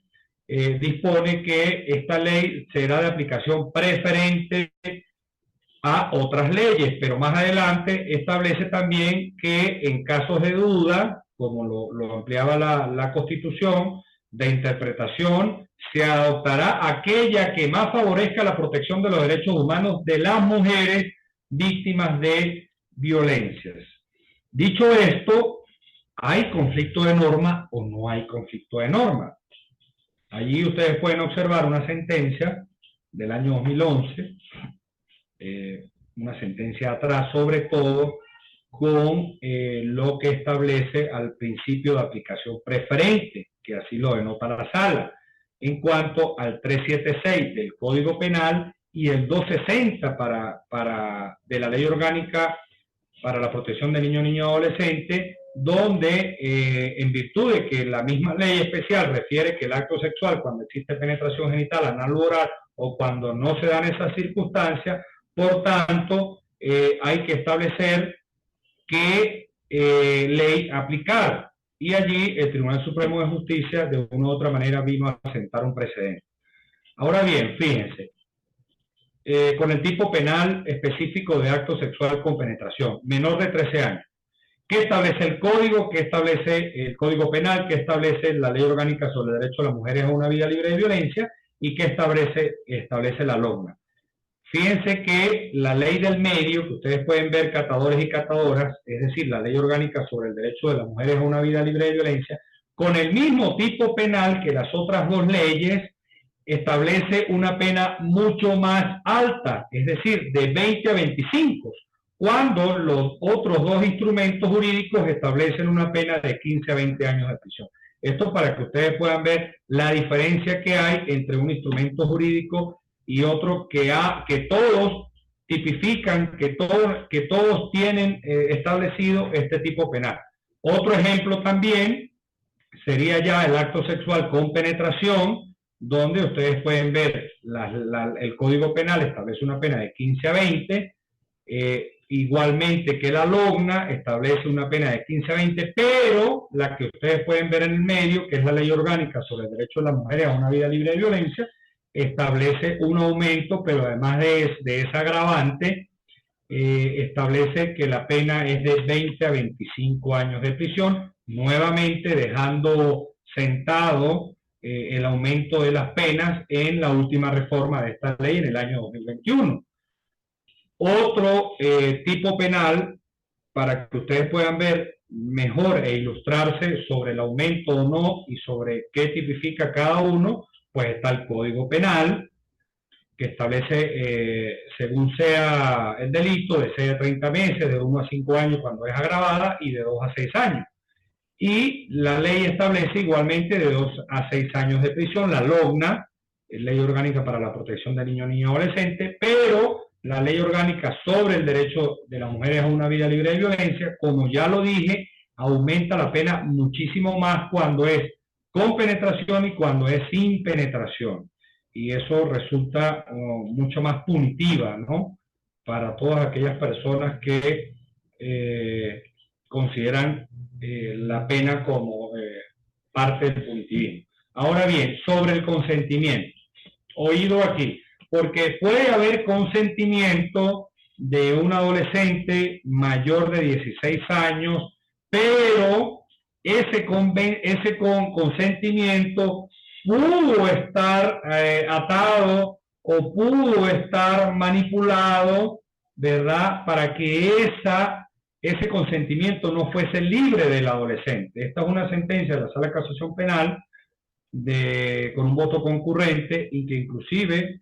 dispone que esta ley será de aplicación preferente a otras leyes, pero más adelante establece también que en casos de duda, como lo ampliaba la Constitución, de interpretación, se adoptará aquella que más favorezca la protección de los derechos humanos de las mujeres víctimas de violencias. Dicho esto, ¿hay conflicto de norma o no hay conflicto de norma? Allí ustedes pueden observar una sentencia del año 2011, una sentencia atrás, sobre todo con lo que establece al principio de aplicación preferente, que así lo denota la sala, en cuanto al 376 del Código Penal y el 260 de la Ley Orgánica para la Protección de Niños, Niñas y Adolescentes, donde en virtud de que la misma ley especial refiere que el acto sexual, cuando existe penetración genital, anal u oral, o cuando no se dan esas circunstancias, por tanto, hay que establecer qué ley aplicar. Y allí el Tribunal Supremo de Justicia de una u otra manera vino a sentar un precedente. Ahora bien, fíjense, con el tipo penal específico de acto sexual con penetración, menor de 13 años. ¿Qué establece el Código? ¿Qué establece el Código Penal? ¿Qué establece la Ley Orgánica sobre el Derecho de las Mujeres a una Vida Libre de Violencia? ¿Y qué establece la LOGNA? Fíjense que la ley del medio, que ustedes pueden ver catadores y catadoras, es decir, la Ley Orgánica sobre el Derecho de las Mujeres a una Vida Libre de Violencia, con el mismo tipo penal que las otras dos leyes, establece una pena mucho más alta, es decir, de 20 a 25, cuando los otros dos instrumentos jurídicos establecen una pena de 15 a 20 años de prisión. Esto para que ustedes puedan ver la diferencia que hay entre un instrumento jurídico y otro que todos tipifican, que todos tienen establecido este tipo penal. Otro ejemplo también sería ya el acto sexual con penetración, donde ustedes pueden ver el Código Penal establece una pena de 15 a 20, igualmente que la LOGNA establece una pena de 15 a 20, pero la que ustedes pueden ver en el medio, que es la Ley Orgánica sobre el Derecho de las Mujeres a una Vida Libre de Violencia, establece un aumento, pero además de esa agravante, establece que la pena es de 20 a 25 años de prisión, nuevamente dejando sentado el aumento de las penas en la última reforma de esta ley en el año 2021. Otro tipo penal, para que ustedes puedan ver mejor e ilustrarse sobre el aumento o no y sobre qué tipifica cada uno, pues está el Código Penal, que establece, según sea el delito, de 6 a 30 meses, de 1 a 5 años cuando es agravada y de 2 a 6 años. Y la ley establece igualmente de 2 a 6 años de prisión, la LOGNA, Ley Orgánica para la Protección de Niños, Niñas y Adolescentes, pero la Ley Orgánica sobre el Derecho de las Mujeres a una Vida Libre de Violencia, como ya lo dije, aumenta la pena muchísimo más cuando es con penetración y cuando es sin penetración. Y eso resulta mucho más punitiva, ¿no? Para todas aquellas personas que consideran la pena como parte del punitivismo. Ahora bien, sobre el consentimiento, oído aquí, porque puede haber consentimiento de un adolescente mayor de 16 años, pero ese consentimiento pudo estar atado o pudo estar manipulado, ¿verdad?, para que ese consentimiento no fuese libre del adolescente. Esta es una sentencia de la Sala de Casación Penal con un voto concurrente y que inclusive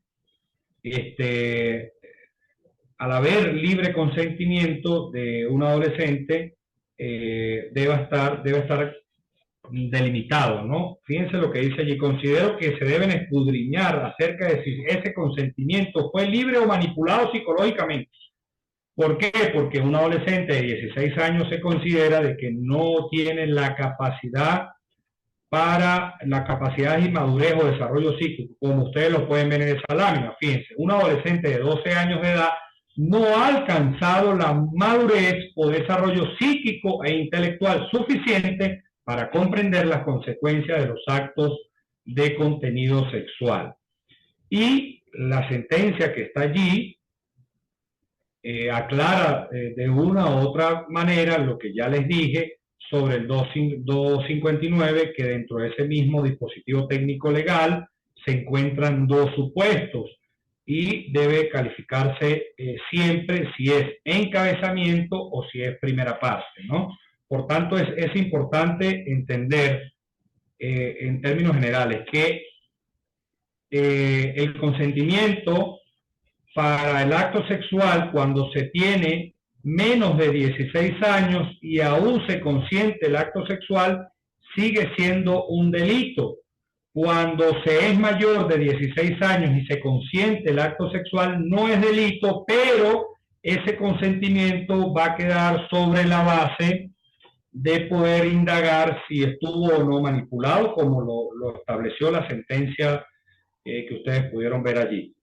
al haber libre consentimiento de un adolescente debe estar delimitado, ¿no? Fíjense lo que dice allí: considero que se deben escudriñar acerca de si ese consentimiento fue libre o manipulado psicológicamente. ¿Por qué? Porque un adolescente de 16 años se considera de que no tiene la capacidad y madurez o desarrollo psíquico, como ustedes lo pueden ver en esa lámina. Fíjense, un adolescente de 12 años de edad no ha alcanzado la madurez o desarrollo psíquico e intelectual suficiente para comprender las consecuencias de los actos de contenido sexual. Y la sentencia que está allí aclara de una u otra manera lo que ya les dije sobre el 259, que dentro de ese mismo dispositivo técnico legal se encuentran dos supuestos y debe calificarse siempre si es encabezamiento o si es primera parte, ¿no? Por tanto, es importante entender en términos generales que el consentimiento para el acto sexual, cuando se tiene menos de 16 años y aún se consiente el acto sexual, sigue siendo un delito. Cuando se es mayor de 16 años y se consiente el acto sexual, no es delito, pero ese consentimiento va a quedar sobre la base de poder indagar si estuvo o no manipulado, como lo estableció la sentencia que ustedes pudieron ver allí.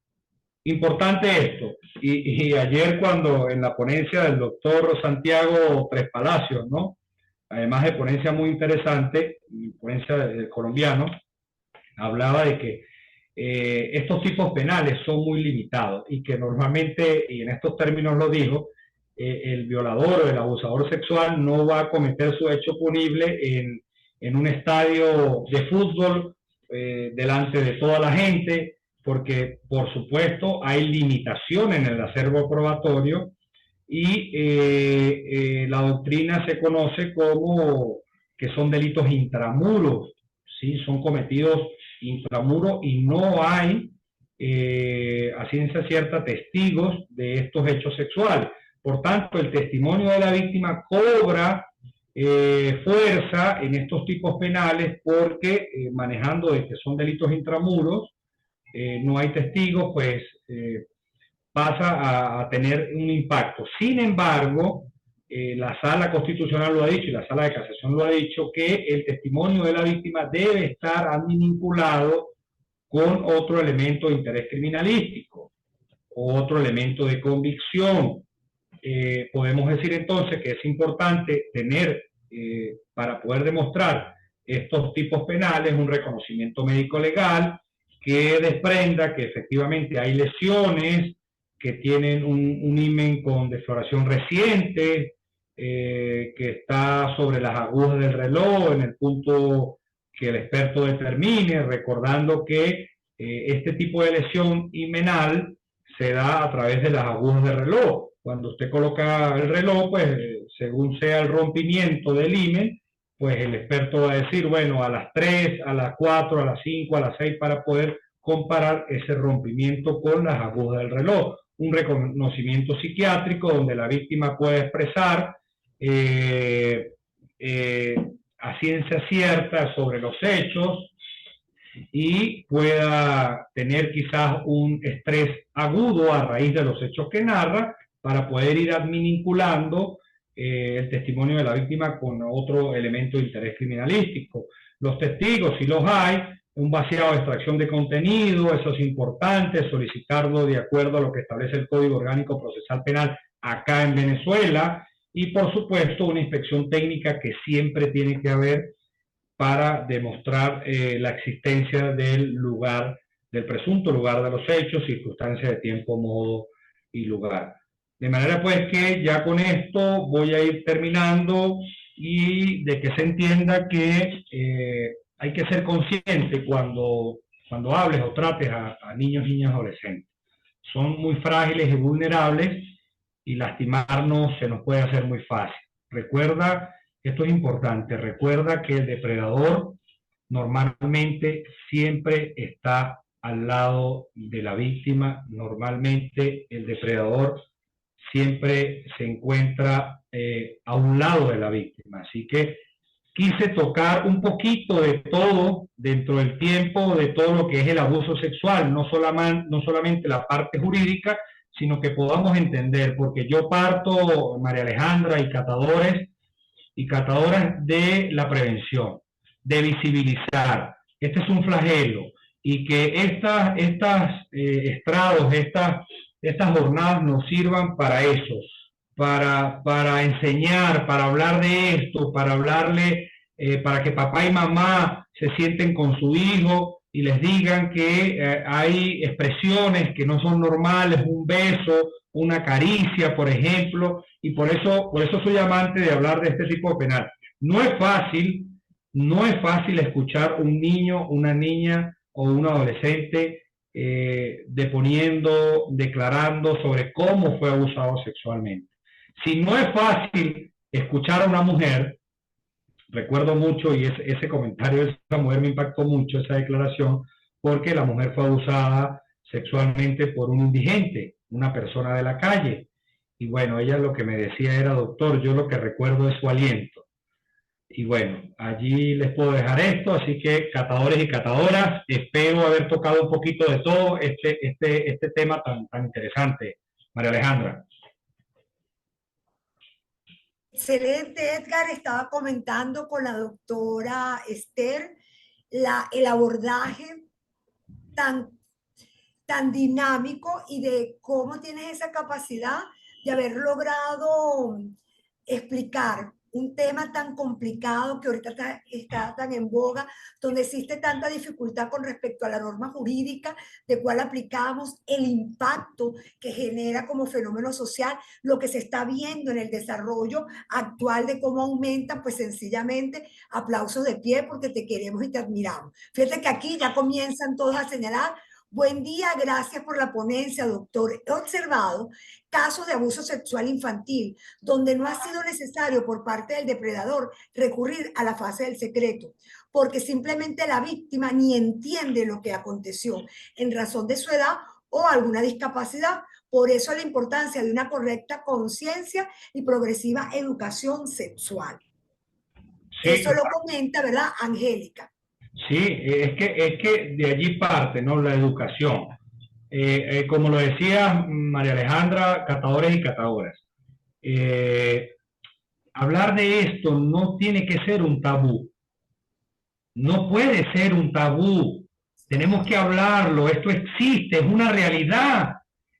Importante esto, y ayer cuando en la ponencia del doctor Santiago Tres Palacios, ¿no? Además de ponencia muy interesante, ponencia del colombiano, hablaba de que estos tipos penales son muy limitados y que normalmente, y en estos términos lo dijo, el violador o el abusador sexual no va a cometer su hecho punible en un estadio de fútbol delante de toda la gente, porque por supuesto hay limitación en el acervo probatorio y la doctrina se conoce como que son delitos intramuros, ¿sí? Son cometidos intramuros y no hay a ciencia cierta testigos de estos hechos sexuales. Por tanto, el testimonio de la víctima cobra fuerza en estos tipos penales porque manejando de que son delitos intramuros, no hay testigos, pues pasa a tener un impacto. Sin embargo, la Sala Constitucional lo ha dicho y la Sala de Casación lo ha dicho, que el testimonio de la víctima debe estar vinculado con otro elemento de interés criminalístico, otro elemento de convicción. Podemos decir entonces que es importante tener, para poder demostrar estos tipos penales, un reconocimiento médico legal que desprenda que efectivamente hay lesiones que tienen un himen con defloración reciente, que está sobre las agujas del reloj en el punto que el experto determine, recordando que este tipo de lesión himenal se da a través de las agujas del reloj. Cuando usted coloca el reloj, pues según sea el rompimiento del himen, pues el experto va a decir, bueno, a las 3, a las 4, a las 5, a las 6, para poder comparar ese rompimiento con las agujas del reloj. Un reconocimiento psiquiátrico donde la víctima puede expresar a ciencia cierta sobre los hechos y pueda tener quizás un estrés agudo a raíz de los hechos que narra para poder ir vinculando el testimonio de la víctima con otro elemento de interés criminalístico. Los testigos, si los hay, un vaciado de extracción de contenido, eso es importante, solicitarlo de acuerdo a lo que establece el Código Orgánico Procesal Penal acá en Venezuela, y por supuesto una inspección técnica que siempre tiene que haber para demostrar la existencia del lugar, del presunto lugar de los hechos, circunstancias de tiempo, modo y lugar. De manera pues que ya con esto voy a ir terminando y de que se entienda que hay que ser consciente cuando hables o trates a niños, niñas, adolescentes. Son muy frágiles y vulnerables y lastimarnos se nos puede hacer muy fácil. Recuerda, esto es importante, recuerda que el depredador normalmente siempre está al lado de la víctima, normalmente el depredador siempre se encuentra a un lado de la víctima. Así que quise tocar un poquito de todo dentro del tiempo, de todo lo que es el abuso sexual, no solamente la parte jurídica, sino que podamos entender, porque yo parto, María Alejandra y catadores y catadoras, de la prevención, de visibilizar. Este es un flagelo y que estos estrados, estas jornadas nos sirvan para eso, para enseñar, para hablar de esto, para hablarle, para que papá y mamá se sienten con su hijo y les digan que hay expresiones que no son normales, un beso, una caricia, por ejemplo, y por eso soy amante de hablar de este tipo de penal. No es fácil, no es fácil escuchar un niño, una niña o un adolescente deponiendo, declarando sobre cómo fue abusado sexualmente. Si no es fácil escuchar a una mujer, recuerdo mucho, y ese comentario de esa mujer me impactó mucho, esa declaración, porque la mujer fue abusada sexualmente por un indigente, una persona de la calle. Y bueno, ella lo que me decía era, doctor, yo lo que recuerdo es su aliento. Y bueno, allí les puedo dejar esto, así que catadores y catadoras, espero haber tocado un poquito de todo este tema tan interesante. María Alejandra. Excelente, Edgar. Estaba comentando con la doctora Esther el abordaje tan, tan dinámico y de cómo tienes esa capacidad de haber logrado explicar un tema tan complicado que ahorita está tan en boga, donde existe tanta dificultad con respecto a la norma jurídica de cuál aplicamos, el impacto que genera como fenómeno social, lo que se está viendo en el desarrollo actual de cómo aumenta, pues sencillamente aplausos de pie porque te queremos y te admiramos. Fíjate que aquí ya comienzan todos a señalar. Buen día, gracias por la ponencia, doctor. He observado casos de abuso sexual infantil donde no ha sido necesario por parte del depredador recurrir a la fase del secreto, porque simplemente la víctima ni entiende lo que aconteció en razón de su edad o alguna discapacidad. Por eso la importancia de una correcta conciencia y progresiva educación sexual. Sí, eso lo comenta, ¿verdad, Angélica? Sí, es que de allí parte, ¿no? La educación. Como lo decía María Alejandra, catadores y catadoras, hablar de esto no tiene que ser un tabú. No puede ser un tabú. Tenemos que hablarlo. Esto existe, es una realidad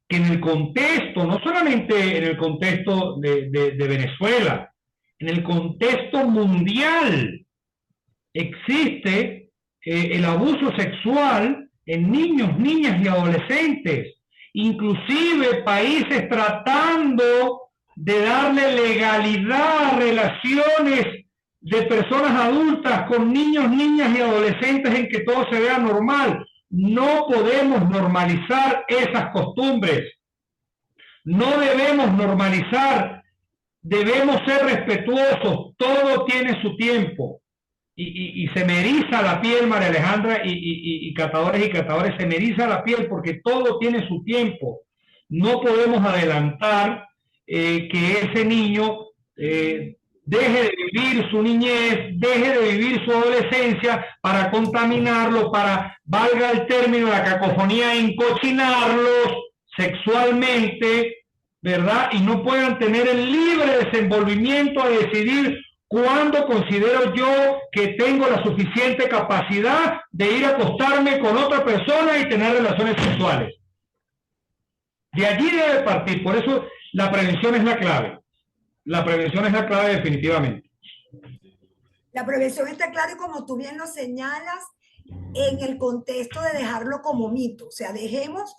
que en el contexto, no solamente en el contexto de Venezuela, en el contexto mundial, existe el abuso sexual en niños, niñas y adolescentes, inclusive países tratando de darle legalidad a relaciones de personas adultas con niños, niñas y adolescentes en que todo se vea normal. No podemos normalizar esas costumbres. No debemos normalizar, debemos ser respetuosos, todo tiene su tiempo. Y se me eriza la piel, María Alejandra, y catadores y catadores, se me eriza la piel porque todo tiene su tiempo. No podemos adelantar que ese niño deje de vivir su niñez, deje de vivir su adolescencia para contaminarlo, para, valga el término, la cacofonía, encochinarlos sexualmente, ¿verdad? Y no puedan tener el libre desenvolvimiento a decidir cuándo considero yo que tengo la suficiente capacidad de ir a acostarme con otra persona y tener relaciones sexuales. De allí debe partir, por eso la prevención es la clave. La prevención es la clave definitivamente. La prevención está clara y como tú bien lo señalas, en el contexto de dejarlo como mito, o sea, dejemos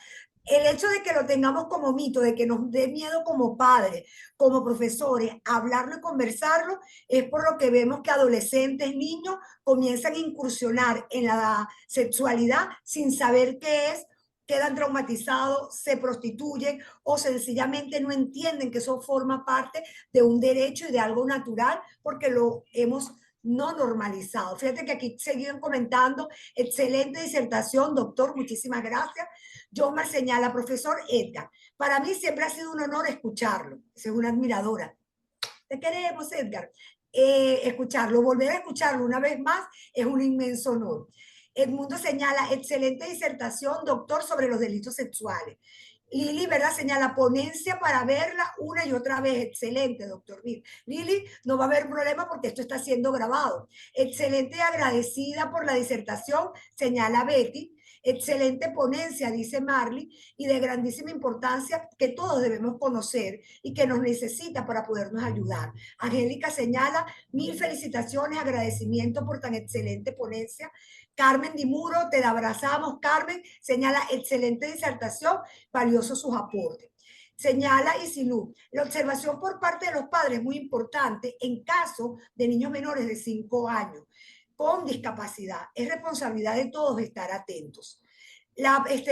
el hecho de que lo tengamos como mito, de que nos dé miedo como padres, como profesores, hablarlo y conversarlo, es por lo que vemos que adolescentes, niños comienzan a incursionar en la sexualidad sin saber qué es, quedan traumatizados, se prostituyen o sencillamente no entienden que eso forma parte de un derecho y de algo natural porque lo hemos no normalizado. Fíjate que aquí seguían comentando, excelente disertación, doctor, muchísimas gracias. Jomar señala, profesor Edgar, para mí siempre ha sido un honor escucharlo, soy una admiradora. Te queremos, Edgar. Escucharlo, volver a escucharlo una vez más es un inmenso honor. Edmundo señala, excelente disertación, doctor, sobre los delitos sexuales. Lili, ¿verdad? Señala ponencia para verla una y otra vez. Excelente, doctor Lili, no va a haber problema porque esto está siendo grabado. Excelente y agradecida por la disertación, señala Betty. Excelente ponencia, dice Marley, y de grandísima importancia que todos debemos conocer y que nos necesita para podernos ayudar. Angélica señala, mil felicitaciones, agradecimiento por tan excelente ponencia. Carmen Dimuro, te abrazamos, Carmen, señala excelente disertación, valiosos sus aportes. Señala Isilú, la observación por parte de los padres es muy importante en caso de niños menores de 5 años con discapacidad. Es responsabilidad de todos estar atentos.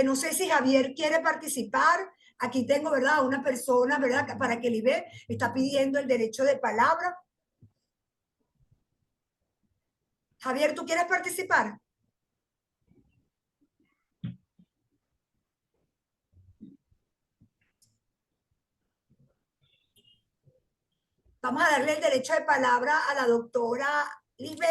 No sé si Javier quiere participar. Aquí tengo, ¿verdad? Una persona, ¿verdad? Para que Libé está pidiendo el derecho de palabra. Javier, ¿tú quieres participar? Vamos a darle el derecho de palabra a la doctora Lisbeth.